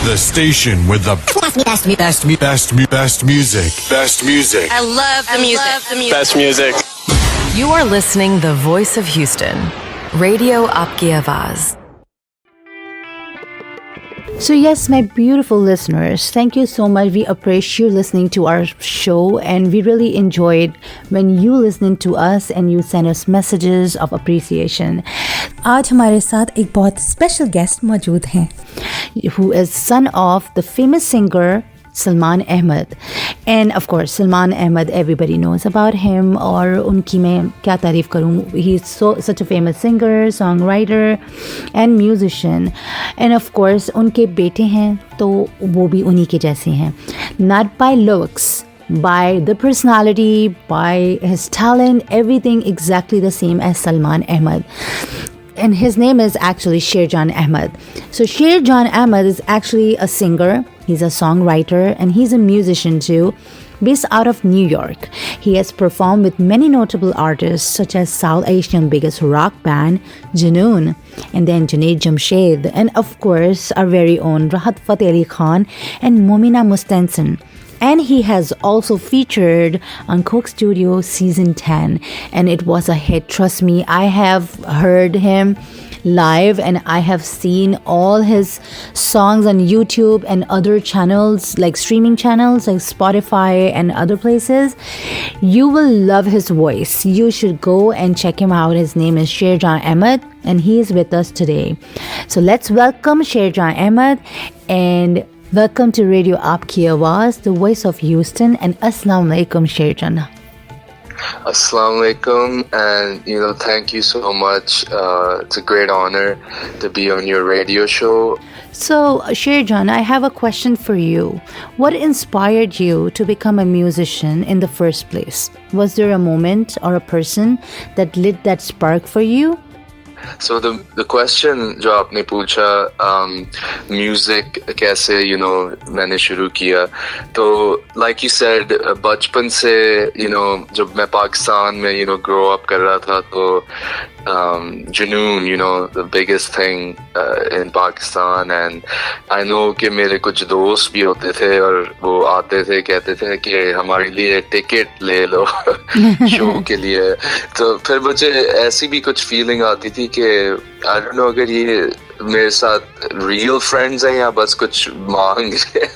The station with the best music. Best music. I love the music. Best music. You are listening the voice of Houston. Radio Aapki Awaaz. So yes, my beautiful listeners, thank you so much. We appreciate you listening to our show, and we really enjoyed when you listening to us and you send us messages of appreciation. आज हमारे साथ एक बहुत special guest मौजूद हैं, who is son of the famous singer Sherjan Ahmad. And of course, Sherjan Ahmad, everybody knows about him. और उनकी मैं क्या तारीफ़ करूँ. He's such a famous singer, songwriter and musician. And of course, उनके बेटे हैं तो वो भी उन्हीं के जैसे हैं. Not by looks, by the personality, by his talent, everything exactly the same as Sherjan Ahmad. And his name is actually Sherjan Ahmad. So Sherjan Ahmad is actually a singer. He's a songwriter and he's a musician too, based out of New York. He has performed with many notable artists such as South Asian biggest rock band, Junoon, and then Junaid Jamshed, and of course our very own Rahat Fateh Ali Khan and Momina Mustanson. And he has also featured on Coke Studio Season 10. And it was a hit. Trust me, I have heard him live and I have seen all his songs on YouTube and other channels, like streaming channels like Spotify and other places. You will love his voice. You should go and check him out. His name is Sherjan Ahmad and he is with us today. So let's welcome Sherjan Ahmad and welcome to Radio Aapki Awaaz, the voice of Houston, and Assalamu Alaikum, Sherjan. Assalamu alaikum, and thank you so much. It's a great honor to be on your radio show. So, Sherjan, I have a question for you. What inspired you to become a musician in the first place? Was there a moment or a person that lit that spark for you? So the question जो आपने पूछा music कैसे मैंने शुरू किया, तो like you said बचपन से जब मैं पाकिस्तान में grow up कर रहा था तो Junoon, the biggest thing in Pakistan, and I know कि मेरे कुछ दोस्त भी होते थे और वो आते थे कहते थे कि हमारे लिए टिकट ले लो शो के लिए. तो फिर मुझे ऐसी भी कुछ फीलिंग आती थी कि I don't know अगर ये मेरे साथ real friends हैं या बस कुछ मांग रहे.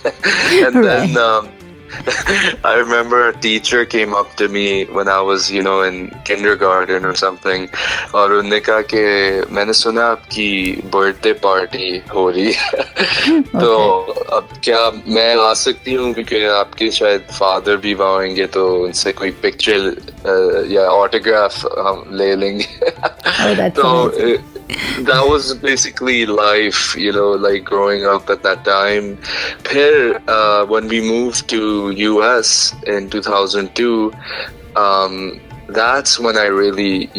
And then I remember a teacher came up to me when I was, in kindergarten or something, और उन्होंने कहा कि मैंने सुना आपकी birthday party हो रही है. तो अब क्या मैं आ सकती हूँ क्योंकि आपके शायद father भी वहाँ होंगे तो उनसे कोई picture या autograph हम ले लेंगे. तो that was basically life, like growing up at that time. Phir, when we moved to US in 2002, that's when I really,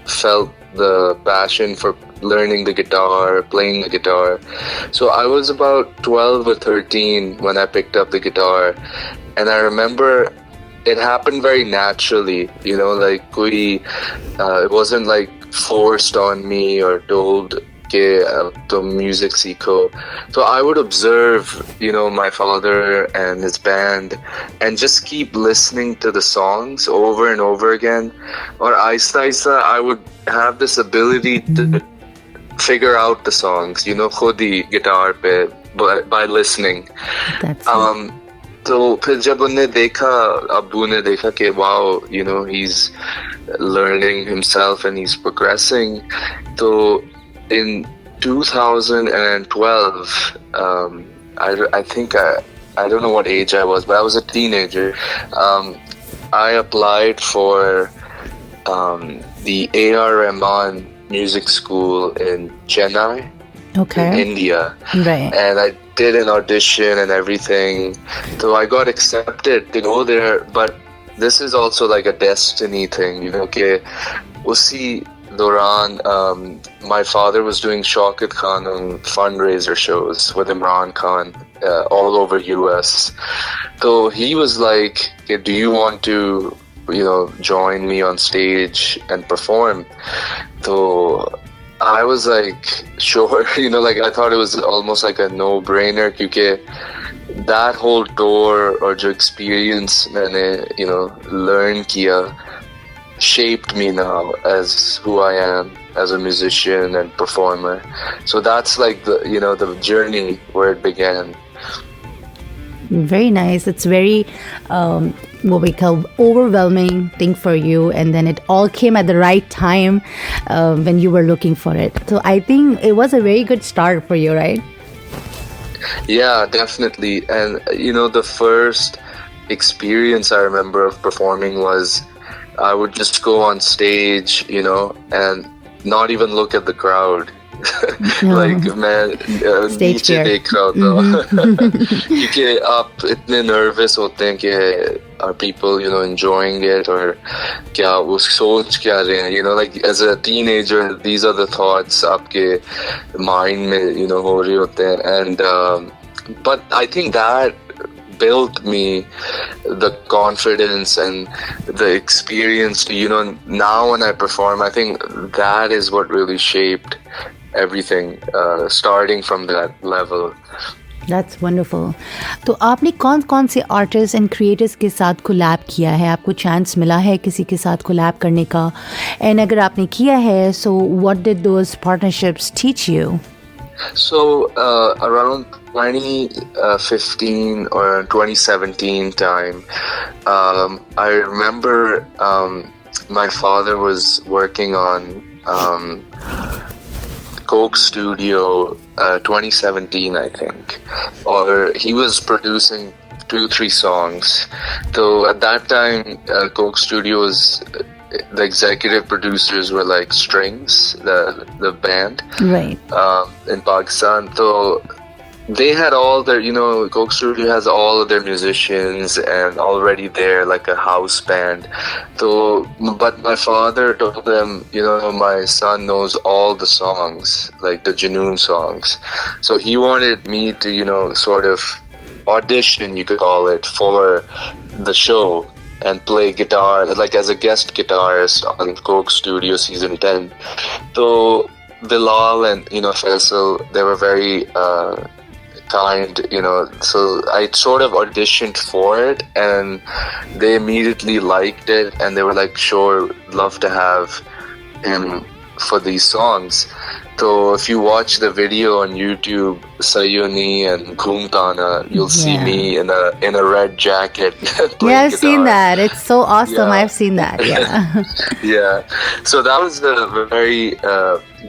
felt the passion for learning the guitar, playing the guitar. So I was about 12 or 13 when I picked up the guitar. And I remember it happened very naturally, like it wasn't like forced on me or told कि तुम music सीखो. So I would observe, my father and his band and just keep listening to the songs over and over again. Or aista I would have this ability to figure out the songs, खुद ही guitar पे by listening. That's तो फिर जब उन्हें देखा, अब्बू ने देखा कि wow, he's learning himself and he's progressing. So in 2012, I think I don't know what age I was, but I was a teenager. I applied for the A.R. Rahman Music School in Chennai, in India. Right. And I did an audition and everything. So I got accepted to go there, but this is also like a destiny thing, कि उसी दौरान my father was doing Shaukat Khan on fundraiser shows with Imran Khan all over US. So he was like, do you want to join me on stage and perform? So I was like, sure, like I thought it was almost like a no-brainer because that whole tour or jo experience मैंने, learn किया shaped me now as who I am as a musician and performer. So that's like the journey where it began. Very nice. It's very what we call overwhelming thing for you, and then it all came at the right time when you were looking for it. So I think it was a very good start for you, right? Yeah, definitely. And the first experience I remember of performing was I would just go on stage, and not even look at the crowd. Like मैं नीचे देख रहा होता क्योंकि आप इतने nervous होते हैं कि are people enjoying it or क्या वो सोच क्या रहे हैं, like as a teenager these are the thoughts आपके mind में हो रहे होते हैं. And but I think that built me the confidence and the experience to now when I perform, I think that is what really shaped everything, starting from that level. That's wonderful. तो आपने कौन से artist and creators के साथ collab किया है? आपको chance मिला है किसी के साथ कोलैब करने का? एंड अगर आपने किया है, so what did those partnerships teach you? So around 2015 or 2017 time, I remember my father was working on Coke Studio 2017, I think, or he was producing 2-3 songs. So at that time, Coke Studio was the executive producers were like Strings, the band, right, in Pakistan. So they had all their, Coke Studio has all of their musicians and already there like a house band. So, but my father told them, my son knows all the songs, like the Junoon songs. So he wanted me to, sort of audition, you could call it, for the show and play guitar, like as a guest guitarist on Coke Studio Season 10. So Bilal and, Faisal, they were very kind, so I sort of auditioned for it and they immediately liked it and they were like, sure, love to have him for these songs. So if you watch the video on YouTube, Sayuni and Ghumtana, you'll see me in a red jacket. Yeah, I've seen that. It's so awesome. Yeah. I've seen that. Yeah. Yeah. So that was a very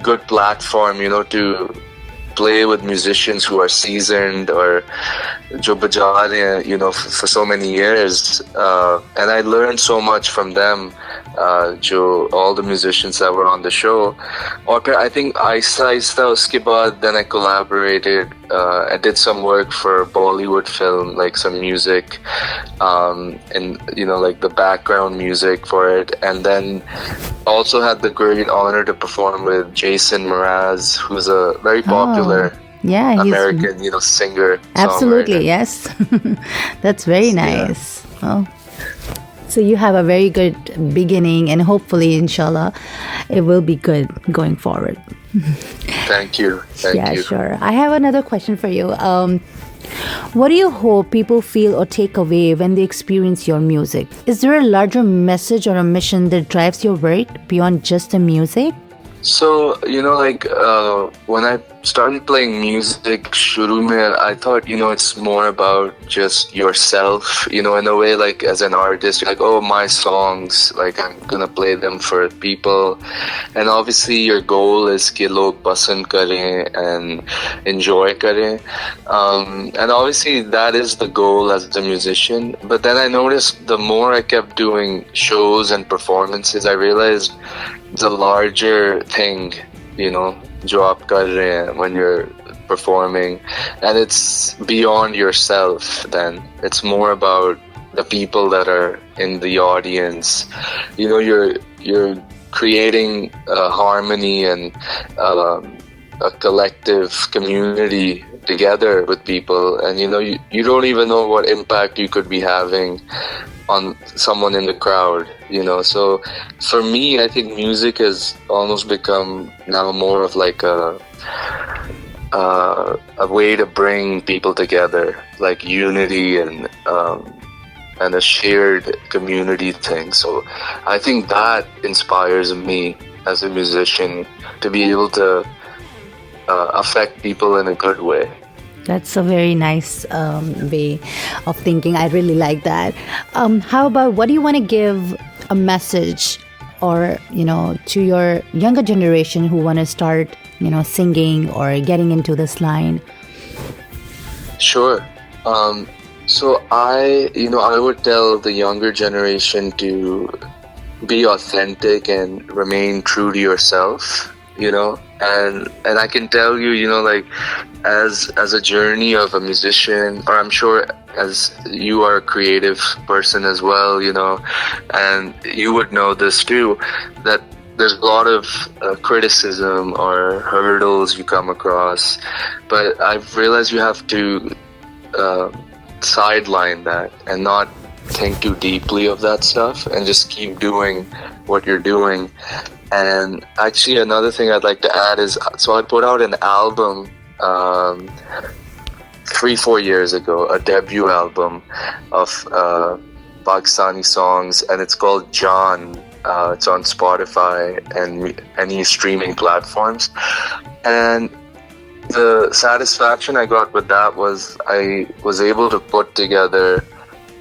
good platform, to play with musicians who are seasoned or jo baja rahe hain, for so many years. And I learned so much from them, all the musicians that were on the show. Or I think aista uske baad, then I collaborated. I did some work for Bollywood film, like some music, and like the background music for it. And then also had the great honor to perform with Jason Mraz, who's a very popular American, singer. Absolutely, yes. That's very nice. Yeah. Oh. So you have a very good beginning, and hopefully, inshallah, it will be good going forward. Thank you. Thank you. Yeah, sure. I have another question for you. What do you hope people feel or take away when they experience your music? Is there a larger message or a mission that drives your work beyond just the music? So, when I started playing music, shuru mein, I thought, it's more about just yourself, in a way, like as an artist, you're like, oh, my songs, like I'm gonna play them for people. And obviously your goal is ki log pasand kare and enjoy kare. And obviously that is the goal as a musician. But then I noticed the more I kept doing shows and performances, I realized the larger thing, jo aap kar rahe hain when you're performing, and it's beyond yourself. Then it's more about the people that are in the audience. You're creating a harmony and a collective community together with people, and you don't even know what impact you could be having on someone in the crowd, so for me, I think music has almost become now more of like a way to bring people together, like unity and a shared community thing. So I think that inspires me as a musician to be able to affect people in a good way. That's a very nice way of thinking. I really like that. How about, what do you want to give a message or, to your younger generation who want to start, singing or getting into this line? Sure. So I would tell the younger generation to be authentic and remain true to yourself, and I can tell you, like as a journey of a musician, or I'm sure as you are a creative person as well, and you would know this too, that there's a lot of criticism or hurdles you come across, but I've realized you have to sideline that and not think too deeply of that stuff and just keep doing what you're doing. And actually another thing I'd like to add is, so I put out an album 3-4 years ago, a debut album of Pakistani songs, and it's called John. It's on Spotify and any streaming platforms. And the satisfaction I got with that was I was able to put together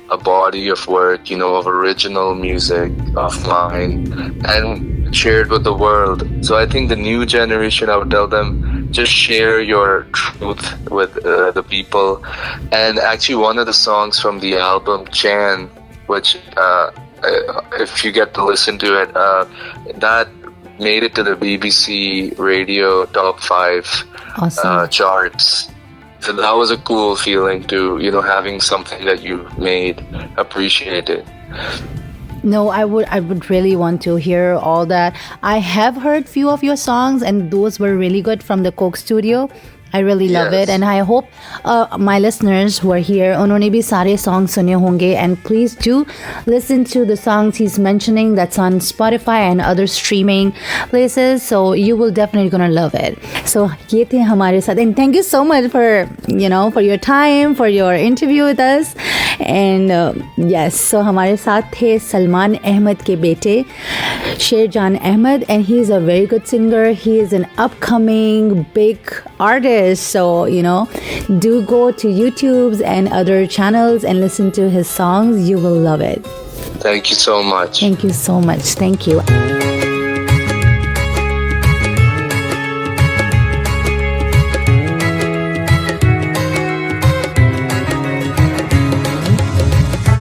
a body of work, of original music of mine and share it with the world. So I think the new generation, I would tell them, just share your truth with the people. And actually one of the songs from the album, Chan, which if you get to listen to it, that made it to the BBC radio top 5 Awesome. charts. So that was a cool feeling to, having something that you made appreciated. No, I would really want to hear all that. I have heard few of your songs, and those were really good from the Coke Studio. I really love it, and I hope my listeners who are here, उन्होंने भी सारे songs सुने होंगे, and please do listen to the songs he's mentioning that's on Spotify and other streaming places, so you will definitely gonna love it. So ये थे हमारे साथ, and thank you so much for for your time, for your interview with us, and yes, so हमारे साथ थे सलमान अहमद के बेटे Sherjan Ahmad, and he is a very good singer. He is an upcoming big artist. So, do go to YouTube's and other channels and listen to his songs. You will love it. Thank you so much. Thank you so much. Thank you.